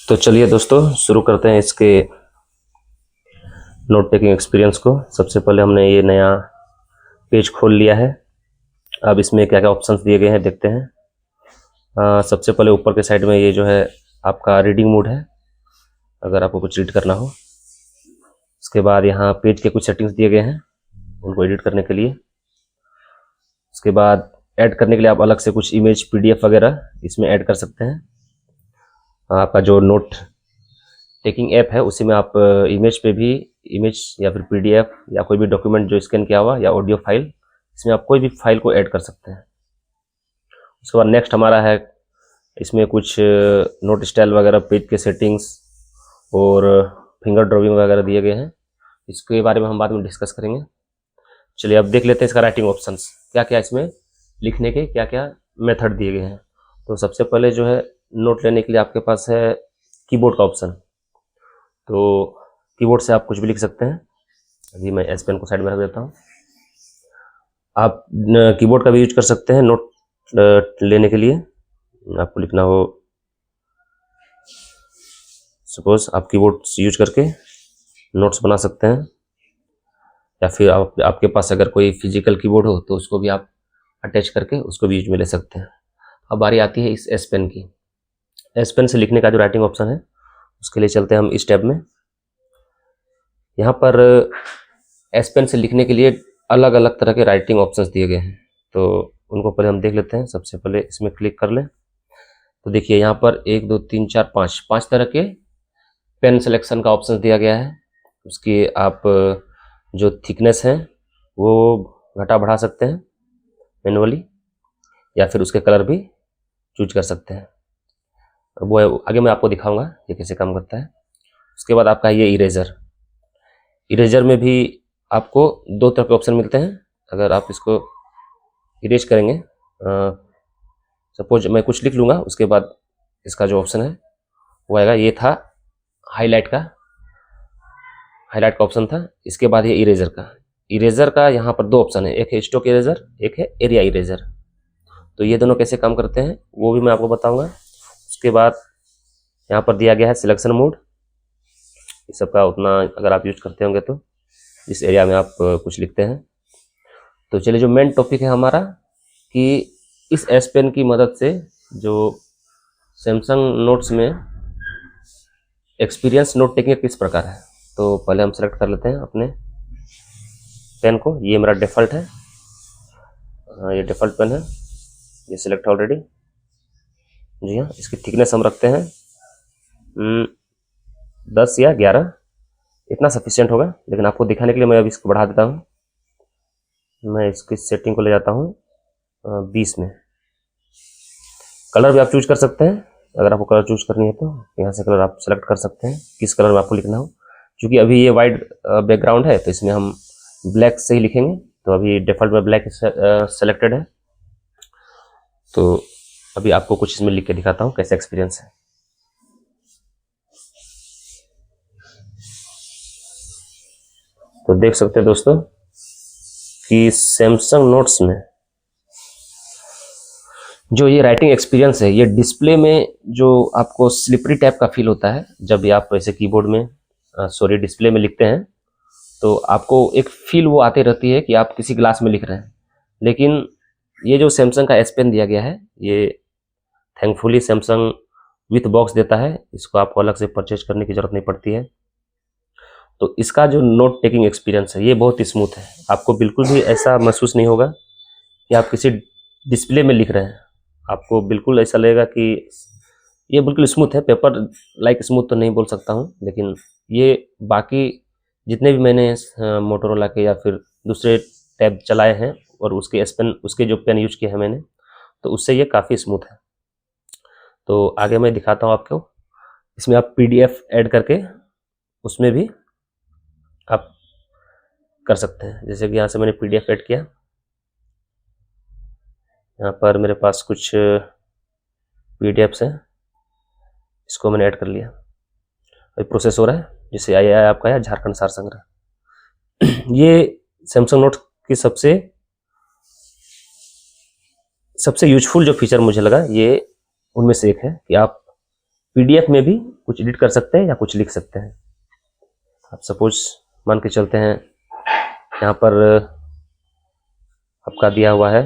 तो चलिए दोस्तों शुरू करते हैं इसके नोट टेकिंग एक्सपीरियंस को। सबसे पहले हमने ये नया पेज खोल लिया है। अब इसमें क्या क्या ऑप्शंस दिए गए हैं देखते हैं। सबसे पहले ऊपर के साइड में ये जो है आपका रीडिंग मोड है, अगर आपको कुछ रीड करना हो। उसके बाद यहाँ पेज के कुछ सेटिंग्स दिए गए हैं उनको एडिट करने के लिए। उसके बाद ऐड करने के लिए आप अलग से कुछ इमेज PDF वगैरह इसमें ऐड कर सकते हैं। आपका जो नोट टेकिंग ऐप है उसी में आप इमेज पे भी इमेज या फिर PDF या कोई भी डॉक्यूमेंट जो स्कैन किया हुआ या ऑडियो फाइल, इसमें आप कोई भी फाइल को ऐड कर सकते हैं। उसके बाद नेक्स्ट हमारा है, इसमें कुछ नोट स्टाइल वगैरह, पेज के सेटिंग्स और फिंगर ड्राइंग वगैरह दिए गए हैं। इसके बारे में हम बाद में डिस्कस करेंगे। चलिए अब देख लेते हैं इसका राइटिंग ऑप्शंस, क्या क्या इसमें लिखने के क्या क्या मेथड दिए गए हैं। तो सबसे पहले जो है नोट लेने के लिए आपके पास है कीबोर्ड का ऑप्शन। तो कीबोर्ड से आप कुछ भी लिख सकते हैं। अभी मैं एस पेन को साइड में रख देता हूँ। आप कीबोर्ड का भी यूज कर सकते हैं नोट लेने के लिए। आपको लिखना हो, सपोज आप कीबोर्ड यूज करके नोट्स बना सकते हैं, या फिर आपके पास अगर कोई फिजिकल कीबोर्ड हो तो उसको भी आप अटैच करके उसको भी यूज में ले सकते हैं। अब बारी आती है इस एस पेन की। एस पेन से लिखने का जो राइटिंग ऑप्शन है उसके लिए चलते हैं हम इस टैब में। यहाँ पर एस पेन से लिखने के लिए अलग अलग तरह के राइटिंग ऑप्शंस दिए गए हैं, तो उनको पहले हम देख लेते हैं। सबसे पहले इसमें क्लिक कर लें तो देखिए यहाँ पर 1 2 3 4 5 तरह के पेन सिलेक्शन का ऑप्शन दिया गया है। उसकी आप जो थिकनेस है वो घटा बढ़ा सकते हैं मैनुअली, या फिर उसके कलर भी चूज कर सकते हैं। वो आगे मैं आपको दिखाऊंगा ये कैसे काम करता है। उसके बाद आपका ये इरेजर। इरेजर में भी आपको 2 तरह के ऑप्शन मिलते हैं। अगर आप इसको इरेज करेंगे, सपोज मैं कुछ लिख लूँगा, उसके बाद इसका जो ऑप्शन है वो आएगा। ये था हाईलाइट का ऑप्शन था। इसके बाद ये इरेजर का यहाँ पर 2 ऑप्शन है, एक है स्टॉक इरेजर, एक है एरिया इरेजर। तो ये दोनों कैसे काम करते हैं वो भी मैं आपको बताऊंगा। उसके बाद यहाँ पर दिया गया है सिलेक्शन मोड। इस सब का उतना अगर आप यूज करते होंगे तो इस एरिया में आप कुछ लिखते हैं। तो चलिए जो मेन टॉपिक है हमारा, कि इस एस पेन की मदद से जो सैमसंग नोट्स में एक्सपीरियंस नोट टेकिंग किस प्रकार है। तो पहले हम सेलेक्ट कर लेते हैं अपने पेन को। ये मेरा डिफ़ॉल्ट है, ये डिफ़ॉल्ट पेन है, ये सिलेक्ट ऑलरेडी। जी हाँ, इसकी थिकनेस हम रखते हैं 10 या 11, इतना सफिशिएंट होगा। लेकिन आपको दिखाने के लिए मैं अभी इसको बढ़ा देता हूँ। मैं इसकी सेटिंग को ले जाता हूँ 20 में। कलर भी आप चूज कर सकते हैं, अगर आपको कलर चूज करनी है तो यहाँ से कलर आप सेलेक्ट कर सकते हैं किस कलर में आपको लिखना हो। क्योंकि अभी ये वाइट बैकग्राउंड है तो इसमें हम ब्लैक से ही लिखेंगे। तो अभी डिफ़ॉल्ट में ब्लैक सेलेक्टेड है। तो अभी आपको कुछ इसमें लिख के दिखाता हूँ कैसा एक्सपीरियंस है। तो देख सकते हैं दोस्तों कि सैमसंग नोट्स में जो ये राइटिंग एक्सपीरियंस है, ये डिस्प्ले में जो आपको स्लिपरी टाइप का फील होता है जब भी आप ऐसे कीबोर्ड में डिस्प्ले में लिखते हैं, तो आपको एक फील वो आती रहती है कि आप किसी ग्लास में लिख रहे हैं। लेकिन ये जो सैमसंग का एस पेन दिया गया है, ये थैंकफुली सैमसंग विथ बॉक्स देता है, इसको आपको अलग से परचेज करने की जरूरत नहीं पड़ती है। तो इसका जो नोट टेकिंग एक्सपीरियंस है ये बहुत ही स्मूथ है। आपको बिल्कुल भी ऐसा महसूस नहीं होगा कि आप किसी डिस्प्ले में लिख रहे हैं। आपको बिल्कुल ऐसा लगेगा कि ये बिल्कुल स्मूथ है। पेपर लाइक स्मूथ तो नहीं बोल सकता हूँ, लेकिन ये बाकी जितने भी मैंने मोटोरोला के या फिर दूसरे टैब चलाए हैं और उसके एस पेन, उसके जो पेन यूज किए हैं मैंने, तो उससे ये काफ़ी स्मूथ है। तो आगे मैं दिखाता हूँ आपको। इसमें आप PDF ऐड करके उसमें भी आप कर सकते हैं। जैसे कि यहाँ से मैंने PDF ऐड किया, यहाँ पर मेरे पास कुछ PDFs हैं, इसको मैंने ऐड कर लिया। अभी प्रोसेस हो रहा है। जैसे आया आपका है झारखंड सार संग्रह। ये सैमसंग नोट की सबसे यूजफुल जो फीचर मुझे लगा, ये उनमें से एक है कि आप PDF में भी कुछ एडिट कर सकते हैं या कुछ लिख सकते हैं। आप सपोज मान के चलते हैं यहाँ पर आपका दिया हुआ है,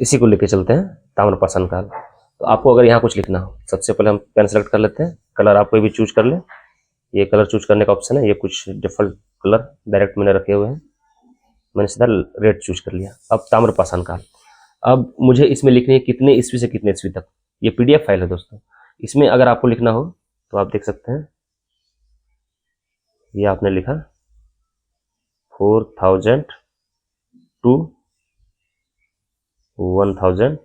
इसी को लेके चलते हैं ताम्रपाषाण काल। तो आपको अगर यहाँ कुछ लिखना हो, सबसे पहले हम पेन सेलेक्ट कर लेते हैं, कलर आप कोई भी चूज कर ले, ये कलर चूज करने का ऑप्शन है, ये कुछ डिफॉल्ट कलर डायरेक्ट मैंने रखे हुए हैं, मैंने सीधा रेड चूज कर लिया। अब ताम्रपाषाण काल, अब मुझे इसमें लिखनी है कितने ईस्वी से कितने ईस्वी तक। ये पीडीएफ फाइल है दोस्तों, इसमें अगर आपको लिखना हो तो आप देख सकते हैं, ये आपने लिखा 4000 to 1000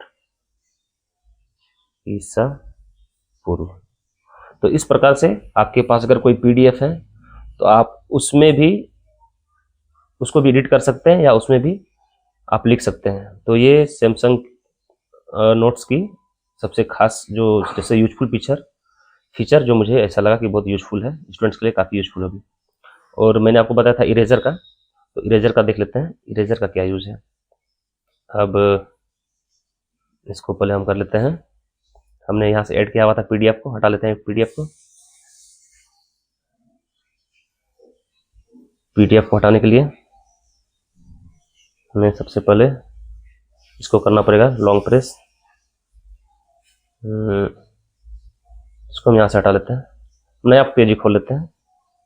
ईसा पूर्व। तो इस प्रकार से आपके पास अगर कोई पीडीएफ है तो आप उसमें भी उसको भी एडिट कर सकते हैं या उसमें भी आप लिख सकते हैं। तो ये सैमसंग नोट्स की सबसे खास जो जैसे यूजफुल फीचर जो मुझे ऐसा लगा कि बहुत यूजफुल है, स्टूडेंट्स के लिए काफ़ी यूजफुल होगी। और मैंने आपको बताया था इरेजर का, तो इरेजर का देख लेते हैं, इरेजर का क्या यूज़ है। अब इसको पहले हम कर लेते हैं, हमने यहाँ से ऐड किया हुआ था पीडीएफ को, हटा लेते हैं पीडीएफ को। पीडीएफ को हटाने के लिए हमें सबसे पहले इसको करना पड़ेगा लॉन्ग प्रेस, इसको हम यहाँ से हटा लेते हैं, नया पेज ही खोल लेते हैं,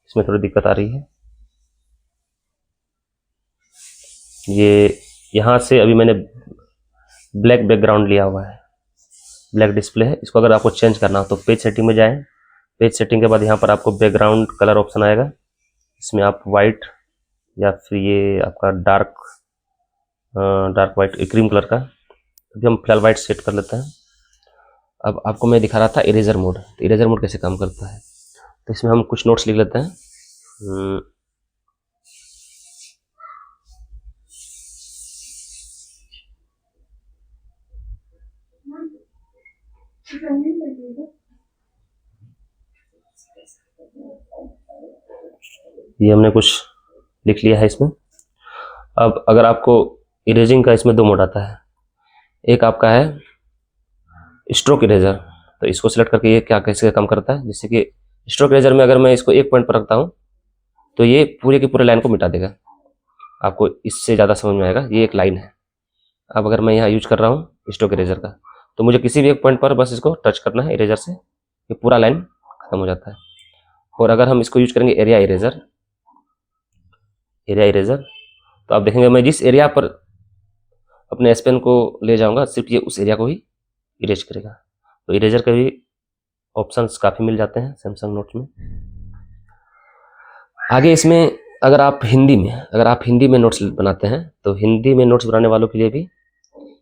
इसमें थोड़ी दिक्कत आ रही है। ये यहाँ से अभी मैंने ब्लैक बैकग्राउंड लिया हुआ है, ब्लैक डिस्प्ले है, इसको अगर आपको चेंज करना हो तो पेज सेटिंग में जाएं, पेज सेटिंग के बाद यहाँ पर आपको बैकग्राउंड कलर ऑप्शन आएगा, इसमें आप वाइट या फिर ये आपका डार्क वाइट क्रीम कलर का, अभी हम फिलहाल वाइट सेट कर लेते हैं। अब आपको मैं दिखा रहा था इरेजर मोड, तो इरेजर मोड कैसे काम करता है, तो इसमें हम कुछ नोट्स लिख लेते हैं। ये हमने कुछ लिख लिया है इसमें। अब अगर आपको इरेजिंग का इसमें दो मोड आता है, एक आपका है स्ट्रोक इरेजर, तो इसको सिलेक्ट करके ये क्या कैसे काम करता है, जैसे कि स्ट्रोक इरेजर में अगर मैं इसको एक पॉइंट पर रखता हूँ तो ये पूरे की पूरे लाइन को मिटा देगा, आपको इससे ज़्यादा समझ में आएगा, ये एक लाइन है। अब अगर मैं यहाँ यूज कर रहा हूँ स्ट्रोक इरेजर का, तो मुझे किसी भी एक पॉइंट पर बस इसको टच करना है इरेजर से, ये पूरा लाइन खत्म हो जाता है। और अगर हम इसको यूज करेंगे एरिया इरेजर, तो आप देखेंगे मैं जिस एरिया पर अपने एस पेन को ले जाऊंगा सिर्फ ये उस एरिया को ही इरेज करेगा। तो इरेजर के भी ऑप्शंस काफ़ी मिल जाते हैं सैमसंग नोट में। आगे इसमें अगर आप हिंदी में नोट्स बनाते हैं तो हिंदी में नोट्स बनाने वालों के लिए भी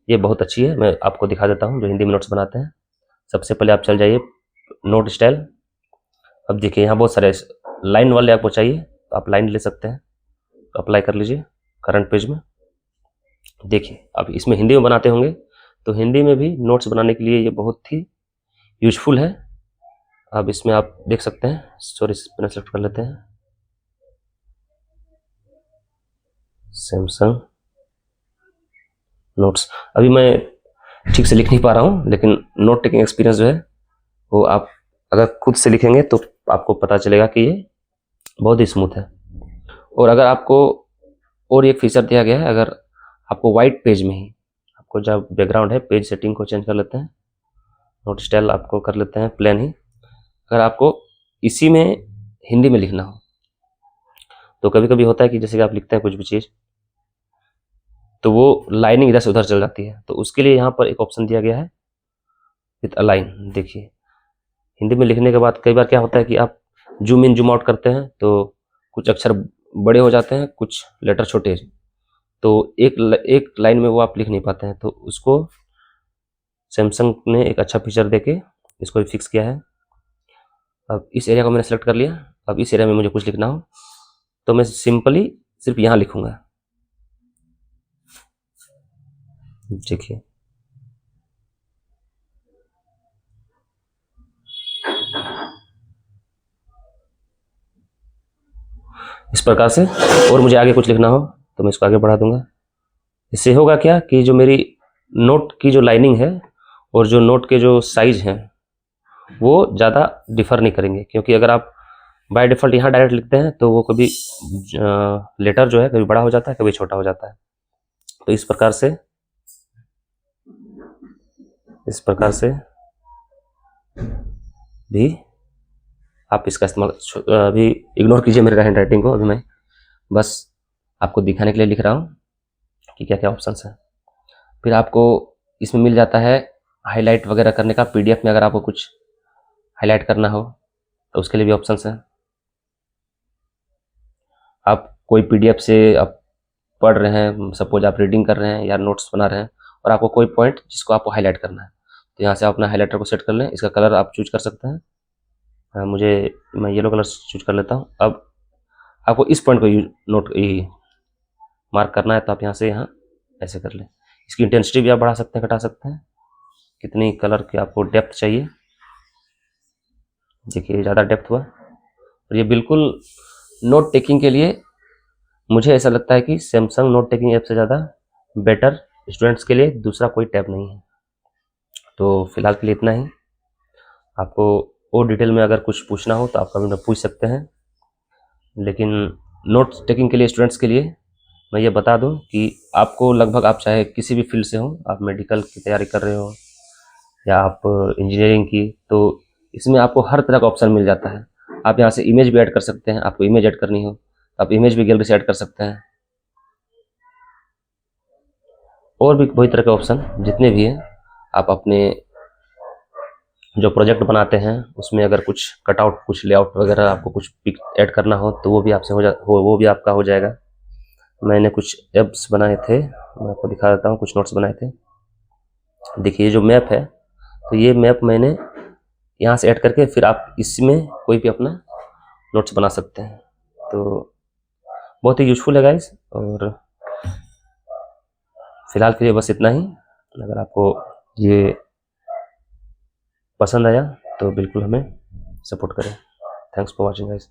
ये बहुत अच्छी है, मैं आपको दिखा देता हूँ जो हिंदी में नोट्स बनाते हैं। सबसे पहले आप चल जाइए नोट स्टाइल। अब देखिए यहाँ बहुत सारे लाइन वाले आपको चाहिए तो आप लाइन ले सकते हैं, तो अप्लाई कर लीजिए करंट पेज में। देखिए अब इसमें हिंदी में बनाते होंगे तो हिंदी में भी नोट्स बनाने के लिए ये बहुत ही यूजफुल है। अब इसमें आप देख सकते हैं, सॉरी पेन सेलेक्ट कर लेते हैं, सैमसंग नोट्स। अभी मैं ठीक से लिख नहीं पा रहा हूँ, लेकिन नोट टेकिंग एक्सपीरियंस जो है वो आप अगर खुद से लिखेंगे तो आपको पता चलेगा कि ये बहुत ही स्मूथ है। और अगर आपको और एक फीचर दिया गया है, अगर आपको वाइट पेज में ही आपको जब बैकग्राउंड है, पेज सेटिंग को चेंज कर लेते हैं, नोट स्टाइल आपको कर लेते हैं प्लेन ही। अगर आपको इसी में हिंदी में लिखना हो तो कभी कभी होता है कि जैसे कि आप लिखते हैं कुछ भी चीज़ तो वो लाइनिंग इधर से उधर चल जाती है, तो उसके लिए यहाँ पर एक ऑप्शन दिया गया है विथ अलाइन। देखिए हिंदी में लिखने के बाद कई बार क्या होता है कि आप जूम इन जूम आउट करते हैं तो कुछ अक्षर बड़े हो जाते हैं, कुछ लेटर छोटे, तो एक लाइन में वो आप लिख नहीं पाते हैं। तो उसको सैमसंग ने एक अच्छा फीचर देके इसको भी फिक्स किया है। अब इस एरिया को मैंने सेलेक्ट कर लिया। अब इस एरिया में मुझे कुछ लिखना हो तो मैं सिंपली सिर्फ यहाँ लिखूंगा। देखिए इस प्रकार से, और मुझे आगे कुछ लिखना हो तो मैं इसको आगे बढ़ा दूंगा। इससे होगा क्या कि जो मेरी नोट की जो लाइनिंग है और जो नोट के जो साइज हैं वो ज़्यादा डिफ़र नहीं करेंगे, क्योंकि अगर आप बाय डिफ़ॉल्ट यहाँ डायरेक्ट लिखते हैं तो वो कभी लेटर जो है कभी बड़ा हो जाता है, कभी छोटा हो जाता है। तो इस प्रकार से भी आप इसका इस्तेमाल, अभी इग्नोर कीजिए मेरे हैंड राइटिंग को, अभी मैं बस आपको दिखाने के लिए लिख रहा हूँ कि क्या क्या ऑप्शंस हैं। फिर आपको इसमें मिल जाता है हाईलाइट वगैरह करने का, पीडीएफ में अगर आपको कुछ हाईलाइट करना हो तो उसके लिए भी ऑप्शंस हैं। आप कोई पीडीएफ से आप पढ़ रहे हैं, सपोज आप रीडिंग कर रहे हैं या नोट्स बना रहे हैं और आपको कोई पॉइंट जिसको आपको हाईलाइट करना है, तो यहाँ से आप अपना हाईलाइटर को सेट कर लें। इसका कलर आप चूज कर सकते हैं। मैं येलो कलर चूज कर लेता हूँ। अब आपको इस पॉइंट को नोट मार्क करना है तो आप यहाँ से यहाँ ऐसे कर लें। इसकी इंटेंसिटी भी आप बढ़ा सकते हैं, घटा सकते हैं, कितनी कलर की आपको डेप्थ चाहिए। देखिए ज़्यादा डेप्थ हुआ। और ये बिल्कुल नोट टेकिंग के लिए मुझे ऐसा लगता है कि सैमसंग नोट टेकिंग ऐप से ज़्यादा बेटर स्टूडेंट्स के लिए दूसरा कोई टैब नहीं है। तो फिलहाल के लिए इतना ही। आपको और डिटेल में अगर कुछ पूछना हो तो आप कभी ना पूछ सकते हैं, लेकिन नोट टेकिंग के लिए स्टूडेंट्स के लिए मैं ये बता दूं कि आपको लगभग, आप चाहे किसी भी फील्ड से हो, आप मेडिकल की तैयारी कर रहे हो या आप इंजीनियरिंग की, तो इसमें आपको हर तरह का ऑप्शन मिल जाता है। आप यहाँ से इमेज भी ऐड कर सकते हैं, आपको इमेज ऐड करनी हो आप इमेज भी गैलरी से ऐड कर सकते हैं। और भी बहुत तरह के ऑप्शन जितने भी हैं, आप अपने जो प्रोजेक्ट बनाते हैं उसमें अगर कुछ कटआउट, कुछ लेआउट वगैरह आपको कुछ पिक ऐड करना हो तो वो भी आपसे वो भी आपका हो जाएगा। मैंने कुछ एप्स बनाए थे, मैं आपको दिखा देता हूँ, कुछ नोट्स बनाए थे। देखिए जो मैप है, तो ये मैप मैंने यहाँ से ऐड करके फिर आप इसमें कोई भी अपना नोट्स बना सकते हैं। तो बहुत ही यूजफुल है गाइस। और फिलहाल के लिए बस इतना ही। अगर आपको ये पसंद आया तो बिल्कुल हमें सपोर्ट करें। Thanks for watching guys.